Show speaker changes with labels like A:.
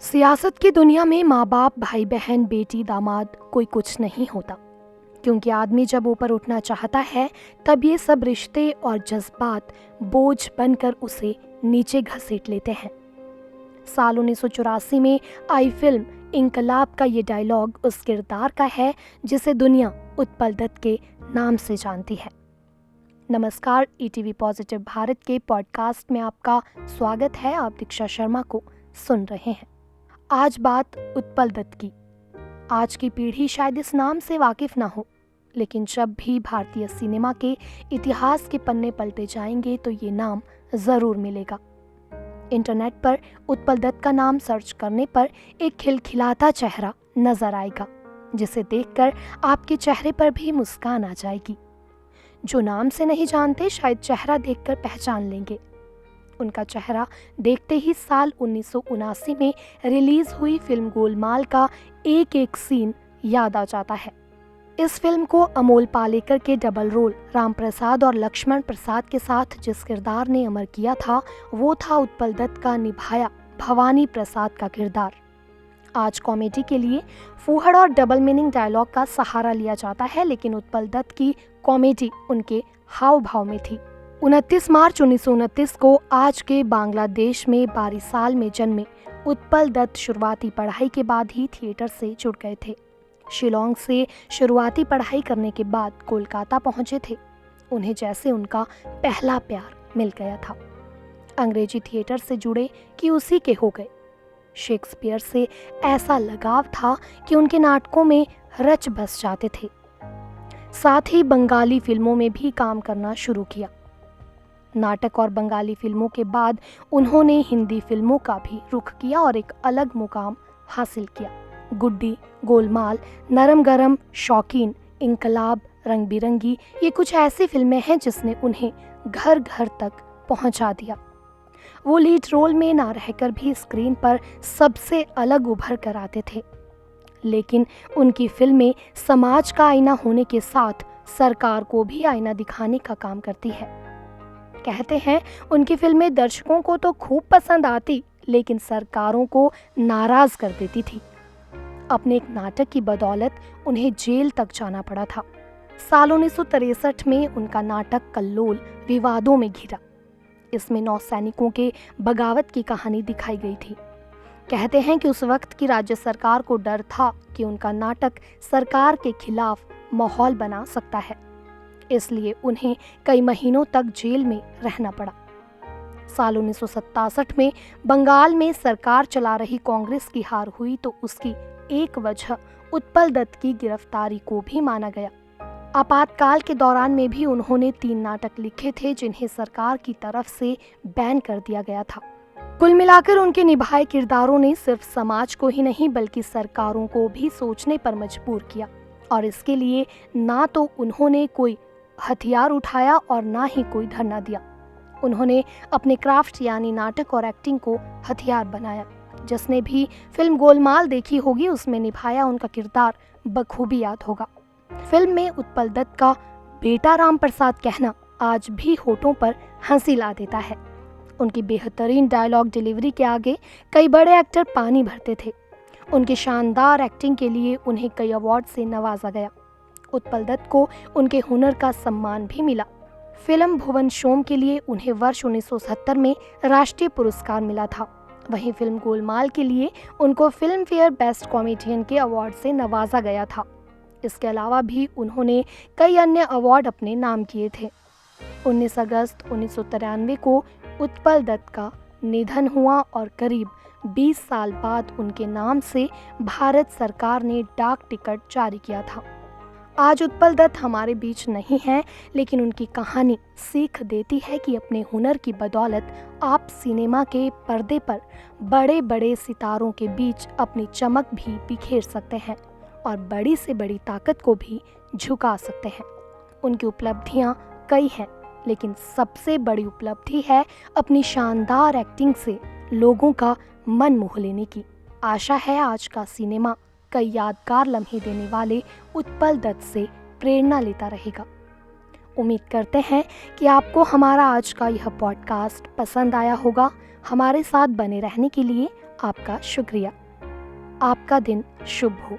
A: सियासत की दुनिया में माँ बाप, भाई बहन, बेटी, दामाद कोई कुछ नहीं होता, क्योंकि आदमी जब ऊपर उठना चाहता है तब ये सब रिश्ते और जज्बात बोझ बनकर उसे नीचे घसीट लेते हैं। साल 1984 में आई फिल्म इंकलाब का ये डायलॉग उस किरदार का है जिसे दुनिया उत्पल दत्त के नाम से जानती है। नमस्कार, ईटीवी पॉजिटिव भारत के पॉडकास्ट में आपका स्वागत है। आप दीक्षा शर्मा को सुन रहे हैं। आज बात उत्पल दत्त की। आज की पीढ़ी शायद इस नाम से वाकिफ ना हो, लेकिन जब भी भारतीय सिनेमा के इतिहास के पन्ने पलटे जाएंगे तो ये नाम जरूर मिलेगा। इंटरनेट पर उत्पल दत्त का नाम सर्च करने पर एक खिलखिलाता चेहरा नजर आएगा, जिसे देखकर आपके चेहरे पर भी मुस्कान आ जाएगी। जो नाम से नहीं जानते शायद चेहरा देखकर पहचान लेंगे। उनका चेहरा देखते ही साल 1979 में रिलीज हुई फिल्म गोलमाल का एक एक सीन याद आ जाता है। इस फिल्म को अमोल पालेकर के डबल रोल राम प्रसाद और लक्ष्मण प्रसाद के साथ जिस किरदार ने अमर किया था वो था उत्पल दत्त का निभाया भवानी प्रसाद का किरदार। आज कॉमेडी के लिए फूहड़ और डबल मीनिंग डायलॉग का सहारा लिया जाता है, लेकिन उत्पल दत्त की कॉमेडी उनके हाव भाव में थी। 29 मार्च 1929 को आज के बांग्लादेश में बारिसाल में जन्मे उत्पल दत्त शुरुआती पढ़ाई के बाद ही थिएटर से जुड़ गए थे। शिलोंग से शुरुआती पढ़ाई करने के बाद कोलकाता पहुंचे थे। उन्हें जैसे उनका पहला प्यार मिल गया था। अंग्रेजी थिएटर से जुड़े कि उसी के हो गए। शेक्सपियर से ऐसा लगाव था कि उनके नाटकों में रच बस जाते थे। साथ ही बंगाली फिल्मों में भी काम करना शुरू किया। नाटक और बंगाली फिल्मों के बाद उन्होंने हिंदी फिल्मों का भी रुख किया और एक अलग मुकाम हासिल किया। गुड्डी, गोलमाल, नरम गरम, शौकीन, इंकलाब, रंग बिरंगी, ये कुछ ऐसी फिल्में हैं जिसने उन्हें घर घर तक पहुंचा दिया। वो लीड रोल में ना रहकर भी स्क्रीन पर सबसे अलग उभर कर आते थे, लेकिन उनकी फिल्में समाज का आईना होने के साथ सरकार को भी आईना दिखाने का काम करती है। कहते हैं उनकी फिल्में दर्शकों को तो खूब पसंद आती, लेकिन सरकारों को नाराज कर देती थी। अपने एक नाटक की बदौलत उन्हें जेल तक जाना पड़ा था। साल 1963 में उनका नाटक कल्लोल विवादों में घिरा। इसमें 9 सैनिकों के बगावत की कहानी दिखाई गई थी। कहते हैं कि उस वक्त की राज्य सरकार को डर था कि उनका नाटक सरकार के खिलाफ माहौल बना सकता है, इसलिए उन्हें कई महीनों तक जेल में रहना पड़ा। साल 1967 में बंगाल में सरकार चला रही कांग्रेस की हार हुई तो उसकी एक वजह उत्पल दत्त की गिरफ्तारी को भी माना गया। आपातकाल के दौरान में भी उन्होंने 3 नाटक लिखे थे जिन्हें सरकार की तरफ से बैन कर दिया गया था। कुल मिलाकर उनके निभाए किरदारों ने सिर्फ समाज को ही नहीं बल्कि सरकारों को भी सोचने पर मजबूर किया, और इसके लिए ना तो उन्होंने कोई हथियार उठाया और ना ही कोई धरना दिया। उन्होंने अपने क्राफ्ट यानी नाटक और एक्टिंग को हथियार बनाया। जिसने भी फिल्म गोलमाल देखी होगी उसमें निभाया उनका किरदार बखूबी याद होगा। फिल्म में उत्पल दत्त का बेटा राम प्रसाद कहना आज भी होठों पर हंसी ला देता है। उनकी बेहतरीन डायलॉग डिलीवरी के आगे कई बड़े एक्टर पानी भरते थे। उनकी शानदार एक्टिंग के लिए उन्हें कई अवार्ड से नवाजा गया। उत्पल दत्त को उनके हुनर का सम्मान भी मिला। फिल्म भुवन शोम के लिए उन्हें वर्ष 1970 में राष्ट्रीय पुरस्कार मिला था। वहीं फिल्म गोलमाल के लिए उनको फिल्म फेयर बेस्ट कॉमेडियन के अवार्ड से नवाजा गया था। इसके अलावा भी उन्होंने कई अन्य अवार्ड अपने नाम किए थे। 19 अगस्त 1993 को उत्पल दत्त का निधन हुआ और करीब 20 साल बाद उनके नाम से भारत सरकार ने डाक टिकट जारी किया था। आज उत्पल दत्त हमारे बीच नहीं हैं, लेकिन उनकी कहानी सीख देती है कि अपने हुनर की बदौलत आप सिनेमा के पर्दे पर बड़े बड़े सितारों के बीच अपनी चमक भी बिखेर सकते हैं और बड़ी से बड़ी ताकत को भी झुका सकते हैं। उनकी उपलब्धियां कई हैं, लेकिन सबसे बड़ी उपलब्धि है अपनी शानदार एक्टिंग से लोगों का मन मोह लेने की। आशा है आज का सिनेमा कई यादगार लम्हे देने वाले उत्पल दत्त से प्रेरणा लेता रहेगा। उम्मीद करते हैं कि आपको हमारा आज का यह पॉडकास्ट पसंद आया होगा। हमारे साथ बने रहने के लिए आपका शुक्रिया। आपका दिन शुभ हो।